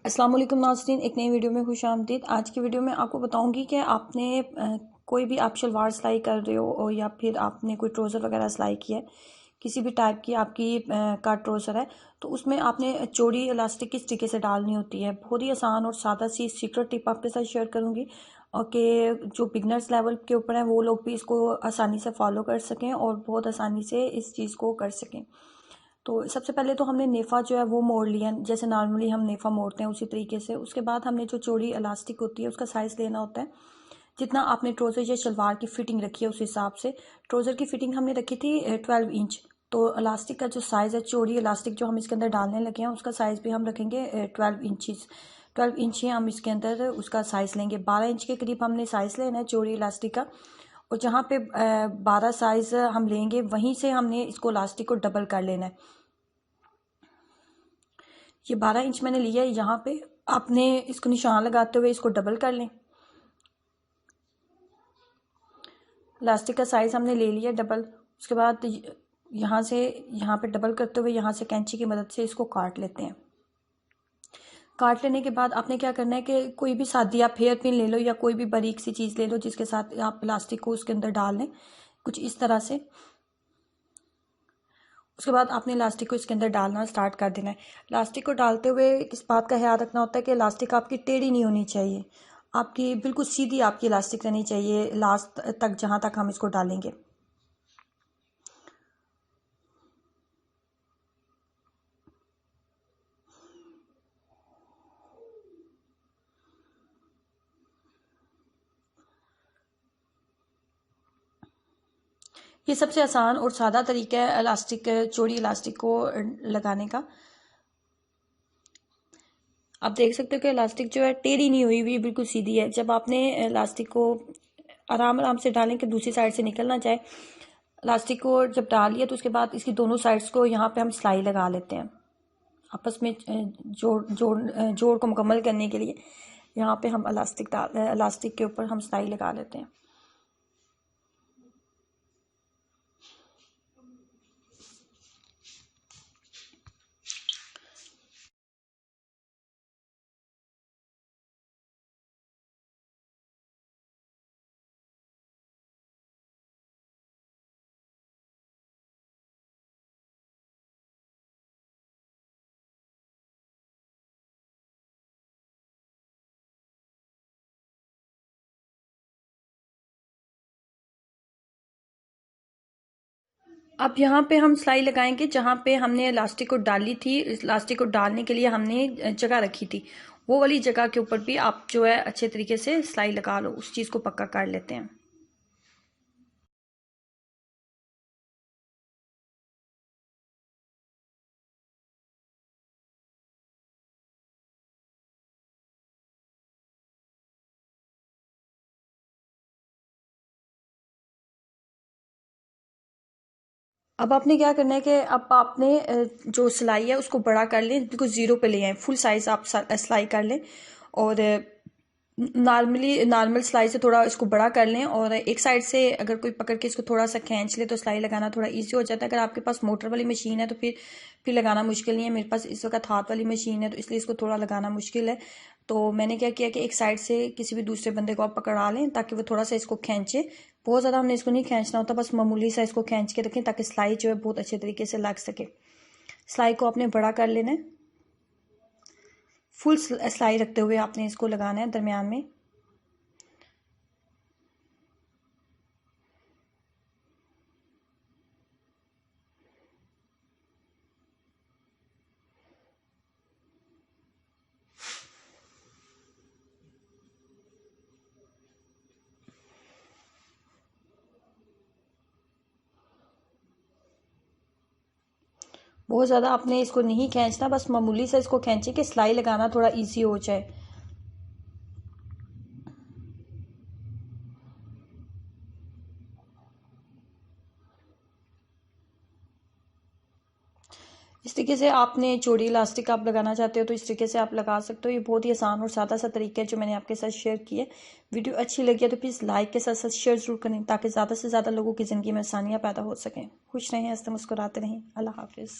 अस्सलाम वालेकुम नाज़रीन, एक नई वीडियो में खुश आमदीद। आज की वीडियो में आपको बताऊंगी कि आपने कोई भी आप शलवार सिलाई कर रहे हो और या फिर आपने कोई ट्राउज़र वगैरह सिलाई किया है, किसी भी टाइप की आपकी कट ट्राउज़र है, तो उसमें आपने चौड़ी इलास्टिक किस तरीके से डालनी होती है। बहुत ही आसान और सादा सी सीक्रेट टिप आपके साथ शेयर करूँगी और कि जो बिगनर्स लेवल के ऊपर हैं वो लोग भी इसको आसानी से फॉलो कर सकें और बहुत आसानी से इस चीज़ को कर सकें। तो सबसे पहले तो हमने नेफ़ा जो है वो मोड़ लिया, जैसे नॉर्मली हम नेफ़ा मोड़ते हैं उसी तरीके से। उसके बाद हमने जो चौड़ी इलास्टिक होती है उसका साइज़ लेना होता है, जितना आपने ट्राउज़र या शलवार की फिटिंग रखी है उस हिसाब से। ट्राउज़र की फिटिंग हमने रखी थी 12 इंच, तो इलास्टिक का जो साइज़ है, चौड़ी इलास्टिक जो हम इसके अंदर डालने लगे हैं उसका साइज़ भी हम रखेंगे 12 इंच ही हम इसके अंदर उसका साइज़ लेंगे। 12 इंच के करीब हमने साइज़ लेना है चौड़ी इलास्टिक का, और जहाँ पे 12 साइज़ हम लेंगे वहीं से हमने इसको इलास्टिक को डबल कर लेना है। ये 12 इंच मैंने लिया है, यहाँ पे आपने इसको निशान लगाते हुए इसको डबल कर लें। इलास्टिक का साइज़ हमने ले लिया डबल। उसके बाद यहाँ से यहाँ पे डबल करते हुए यहाँ से कैंची की मदद से इसको काट लेते हैं। काट लेने के बाद आपने क्या करना है कि कोई भी सादी आप हेयर पिन ले लो या कोई भी बारीक सी चीज़ ले लो जिसके साथ आप प्लास्टिक को उसके अंदर डाल लें, कुछ इस तरह से। उसके बाद आपने इलास्टिक को इसके अंदर डालना स्टार्ट कर देना है। इलास्टिक को डालते हुए इस बात का ख्याल रखना होता है कि इलास्टिक आपकी टेढ़ी नहीं होनी चाहिए, आपकी बिल्कुल सीधी आपकी इलास्टिक रहनी चाहिए लास्ट तक जहाँ तक हम इसको डालेंगे। ये सबसे आसान और सादा तरीका है इलास्टिक, चौड़ी इलास्टिक को लगाने का। आप देख सकते हो कि इलास्टिक जो है टेढ़ी नहीं हुई हुई, बिल्कुल सीधी है। जब आपने इलास्टिक को आराम आराम से डालें कि दूसरी साइड से निकल ना जाए। इलास्टिक को जब डाल लिया तो उसके बाद इसकी दोनों साइड्स को यहाँ पे हम सिलाई लगा लेते हैं आपस में जोड़ को मुकम्मल करने के लिए। यहाँ पे हम इलास्टिक के ऊपर हम सिलाई लगा लेते हैं। अब यहाँ पे हम सिलाई लगाएंगे जहाँ पे हमने इलास्टिक को डाली थी। इलास्टिक को डालने के लिए हमने जगह रखी थी, वो वाली जगह के ऊपर भी आप जो है अच्छे तरीके से सिलाई लगा लो, उस चीज़ को पक्का कर लेते हैं। अब आपने क्या करना है कि अब आपने जो सिलाई है उसको बड़ा कर लें, बिल्कुल ज़ीरो पे ले आए, फुल साइज़ आप सिलाई कर लें और नॉर्मल सिलाई से थोड़ा इसको बड़ा कर लें। और एक साइड से अगर कोई पकड़ के इसको थोड़ा सा खींच ले तो सिलाई लगाना थोड़ा इजी हो जाता है। अगर आपके पास मोटर वाली मशीन है तो फिर लगाना मुश्किल नहीं है। मेरे पास इस वक्त हाथ वाली मशीन है तो इसलिए इसको थोड़ा लगाना मुश्किल है। तो मैंने क्या किया कि एक साइड से किसी भी दूसरे बंदे को आप पकड़ा लें ताकि वो थोड़ा सा इसको खींचे। बहुत ज़्यादा हमने इसको नहीं खींचना होता, बस मामूली सा इसको खींच के रखें ताकि सिलाई जो है बहुत अच्छे तरीके से लग सके। सिलाई को आपने बड़ा कर लेना है, फुल सिलाई रखते हुए आपने इसको लगाना है दरमियान में। बहुत ज़्यादा आपने इसको नहीं खींचना, बस मामूली से इसको खींचे कि सिलाई लगाना थोड़ा इजी हो जाए। इस तरीके से आपने चौड़ी इलास्टिक आप लगाना चाहते हो तो इस तरीके से आप लगा सकते हो। ये बहुत ही आसान और सादा सा तरीका है जो मैंने आपके साथ शेयर किया है। वीडियो अच्छी लगी है तो प्लीज़ लाइक के साथ साथ शेयर ज़रूर करें ताकि ज़्यादा से ज़्यादा लोगों की ज़िंदगी में आसानियाँ पैदा हो सकें। खुश रहें, हंसते मुस्कुराते रहें। अल्लाह हाफिज़।